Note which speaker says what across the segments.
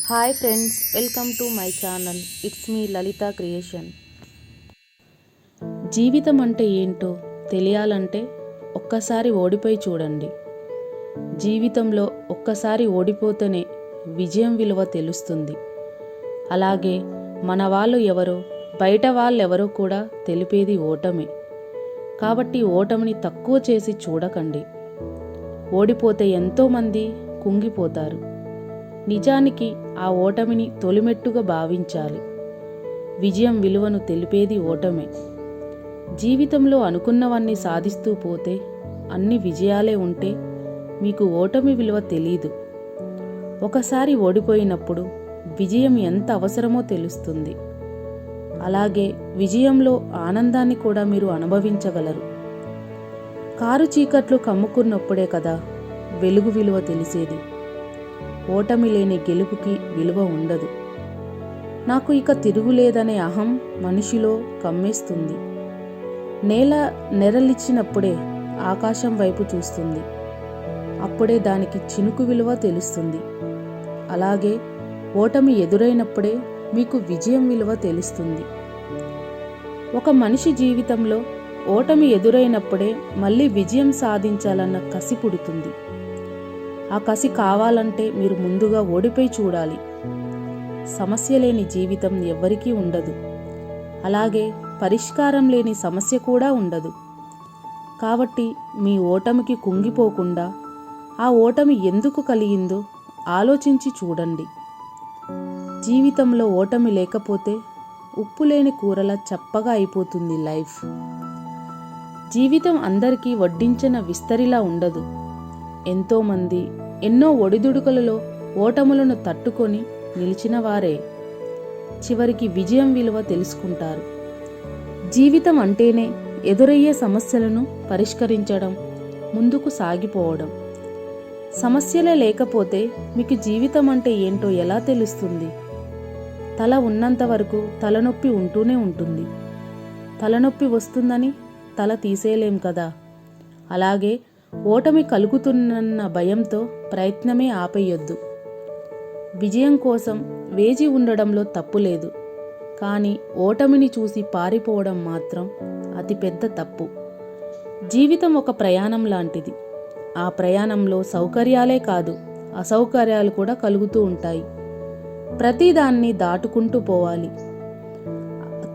Speaker 1: Hi friends, welcome to my channel. It's మీ Lalitha creation. జీవితం అంటే ఏంటో తెలియాలంటే ఒక్కసారి ఓడిపోయి చూడండి. జీవితంలో ఒక్కసారి ఓడిపోతేనే విజయం విలువ తెలుస్తుంది. అలాగే మన వాళ్ళు ఎవరో బయట వాళ్ళెవరో కూడా తెలిపేది ఓటమే. కాబట్టి ఓటమిని తక్కువ చేసి చూడకండి. ఓడిపోతే ఎంతోమంది కుంగిపోతారు. నిజానికి ఆ ఓటమిని తొలిమెట్టుగా భావించాలి. విజయం విలువను తెలిపేది ఓటమే. జీవితంలో అనుకున్నవన్నీ సాధిస్తూ పోతే అన్ని విజయాలే ఉంటే మీకు ఓటమి విలువ తెలీదు. ఒకసారి ఓడిపోయినప్పుడు విజయం ఎంత అవసరమో తెలుస్తుంది. అలాగే విజయంలో ఆనందాన్ని కూడా మీరు అనుభవించగలరు. కారు చీకట్లు కమ్ముకున్నప్పుడే కదా వెలుగు విలువ తెలిసేది. ఓటమి లేని గెలుపుకి విలువ ఉండదు. నాకు ఇక తిరుగులేదనే అహం మనిషిలో కమ్మేస్తుంది. నేల నెరలిచ్చినప్పుడే ఆకాశం వైపు చూస్తుంది. అప్పుడే దానికి చినుకు విలువ తెలుస్తుంది. అలాగే ఓటమి ఎదురైనప్పుడే మీకు విజయం విలువ తెలుస్తుంది. ఒక మనిషి జీవితంలో ఓటమి ఎదురైనప్పుడే మళ్ళీ విజయం సాధించాలన్న కసి పుడుతుంది. ఆ కసి కావాలంటే మీరు ముందుగా ఓడిపోయి చూడాలి. సమస్య లేని జీవితం ఎవ్వరికీ ఉండదు. అలాగే పరిష్కారం లేని సమస్య కూడా ఉండదు. కాబట్టి మీ ఓటమికి కుంగిపోకుండా ఆ ఓటమి ఎందుకు కలిగిందో ఆలోచించి చూడండి. జీవితంలో ఓటమి లేకపోతే ఉప్పు లేని కూరలా చప్పగా అయిపోతుంది లైఫ్. జీవితం అందరికీ వడ్డించిన విస్తరిలా ఉండదు. ఎంతోమంది ఎన్నో ఒడిదుడుకులలో ఓటములను తట్టుకొని నిలిచిన వారే చివరికి విజయం విలువ తెలుసుకుంటారు. జీవితం అంటేనే ఎదురయ్యే సమస్యలను పరిష్కరించడం, ముందుకు సాగిపోవడం. సమస్యలే లేకపోతే మీకు జీవితం అంటే ఏంటో ఎలా తెలుస్తుంది? తల ఉన్నంత వరకు తలనొప్పి ఉంటూనే ఉంటుంది. తలనొప్పి వస్తుందని తల తీసేయలేం కదా. అలాగే ఓటమి కలుగుతున్న భయంతో ప్రయత్నమే ఆపేయొద్దు. విజయం కోసం వేచి ఉండడంలో తప్పు లేదు. కానీ ఓటమిని చూసి పారిపోవడం మాత్రం అతిపెద్ద తప్పు. జీవితం ఒక ప్రయాణం లాంటిది. ఆ ప్రయాణంలో సౌకర్యాలే కాదు, అసౌకర్యాలు కూడా కలుగుతూ ఉంటాయి. ప్రతిదాన్ని దాటుకుంటూ పోవాలి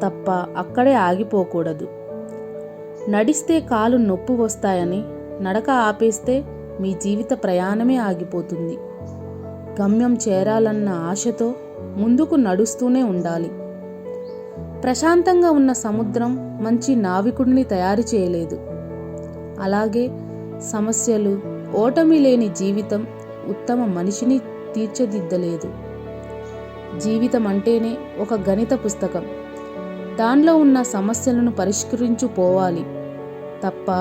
Speaker 1: తప్ప అక్కడే ఆగిపోకూడదు. నడిస్తే కాలు నొప్పి వస్తాయని నడక ఆపేస్తే మీ జీవిత ప్రయాణమే ఆగిపోతుంది. గమ్యం చేరాలన్న ఆశతో ముందుకు నడుస్తూనే ఉండాలి. ప్రశాంతంగా ఉన్న సముద్రం మంచి నావికుడిని తయారు చేయలేదు. అలాగే సమస్యలు, ఓటమి లేని జీవితం ఉత్తమ మనిషిని తీర్చిదిద్దలేదు. జీవితం అంటేనే ఒక గణిత పుస్తకం. దానిలో ఉన్న సమస్యలను పరిష్కరించు పోవాలి తప్ప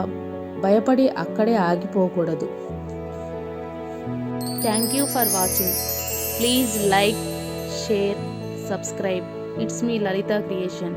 Speaker 1: భయపడి అక్కడే ఆగిపోకూడదు. Thank you for watching. Please like, share, subscribe. It's మీ లలిత క్రియేషన్.